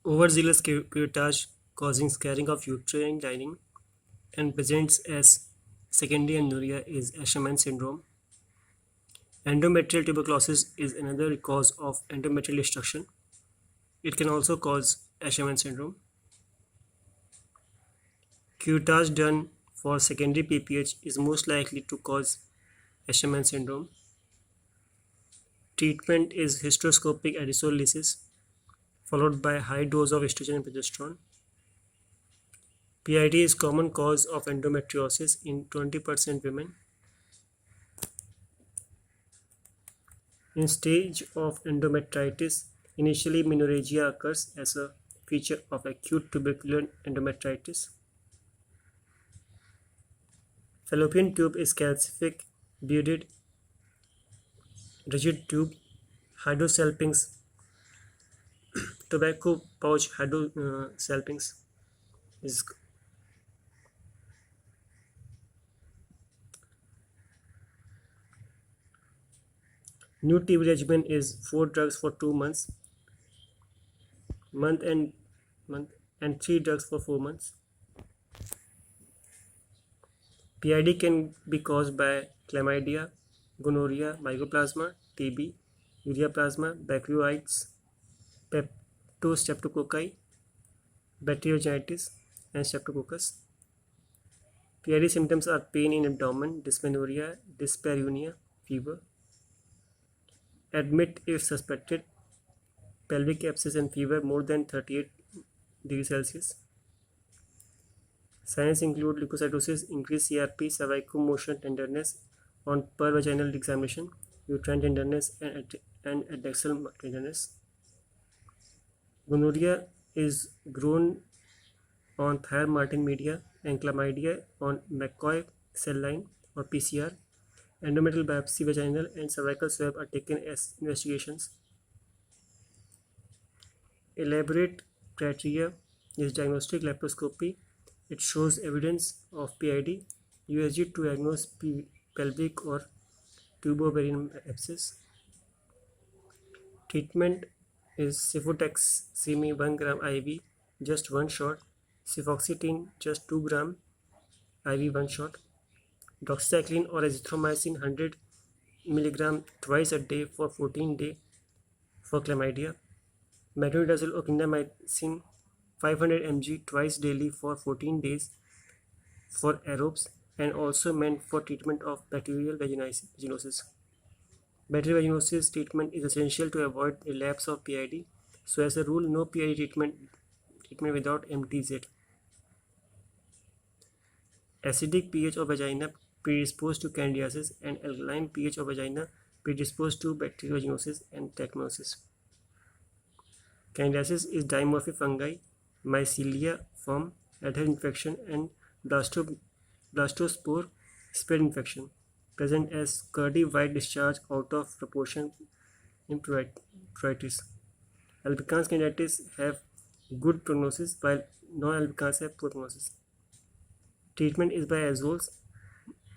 Overzealous curettage causing scarring of uterine lining and presents as secondary amenorrhea is Asherman syndrome. Endometrial tuberculosis is another cause of endometrial destruction. It can also cause Asherman syndrome. Curettage done for secondary PPH is most likely to cause Asherman syndrome. Treatment is hysteroscopic adisolysis followed by high dose of estrogen and progesterone. PID is common cause of endometriosis in 20% women. In stage of endometritis, initially menorrhagia occurs as a feature of acute tubercular endometritis. Fallopian tube is calcific, beaded, rigid tube. Hydrosalpinx, tobacco pouch hydrosalpinx is new TB regimen is 4 drugs for 2 months, month and 3 drugs for 4 months. PID can be caused by chlamydia, gonorrhea, mycoplasma, TB, ureaplasma, bacteroides, peptostreptococci, bacteriogenitis, and streptococcus. PID symptoms are pain in abdomen, dysmenorrhea, dyspareunia, fever. Admit if suspected, pelvic abscess and fever more than 38 degrees Celsius. Signs include leukocytosis, increased CRP, cervical motion tenderness on per vaginal examination, uterine tenderness, and adnexal tenderness. Gonorrhea is grown on Thayer-Martin media and chlamydia on McCoy cell line or PCR. Endometrial biopsy, vaginal and cervical swab are taken as investigations. Elaborate criteria is diagnostic laparoscopy. It shows evidence of PID, USG to diagnose pelvic or tubo-ovarian abscess. Treatment is cefotaxime 1 gram IV, just 1 shot. Cefoxitin, just 2 gram IV, 1 shot. Doxycycline or azithromycin 100 mg twice a day for 14 days for chlamydia. Metronidazole or clindamycin 500 mg twice daily for 14 days for aerobes and also meant for treatment of bacterial vaginosis. Bacterial vaginosis treatment is essential to avoid relapse of PID. So as a rule, no PID treatment without MTZ. Acidic pH of vagina predisposed to candidiasis and alkaline pH of vagina predisposed to bacterial vaginosis and trichomoniasis. Candidiasis is dimorphic fungi, mycelia form, adhere infection, and blastospore spread infection, present as curdy white discharge out of proportion in pruritus. Albicans candidiasis have good prognosis while non-albicans have poor prognosis. Treatment is by azoles,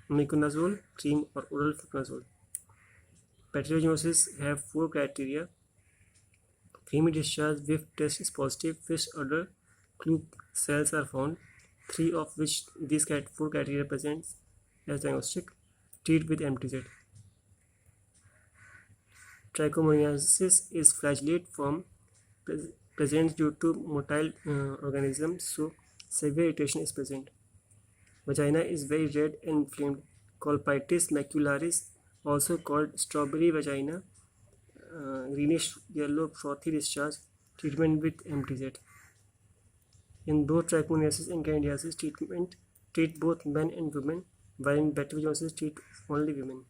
miconazole cream or oral fluconazole. Bacterial have 4 criteria. Creamy discharge, whiff test is positive, fish udder, clue cells are found, 3 of which these 4 criteria presents as diagnostic. Treat with MTZ. Trichomoniasis is flagellate form, presents due to motile organisms, so severe irritation is present. Vagina is very red and inflamed. Colpitis macularis, also called strawberry vagina, greenish yellow frothy discharge. Treatment with MTZ. In both trichomoniasis and candidiasis, treat both men and women, while in bacterial vaginosis treat only women.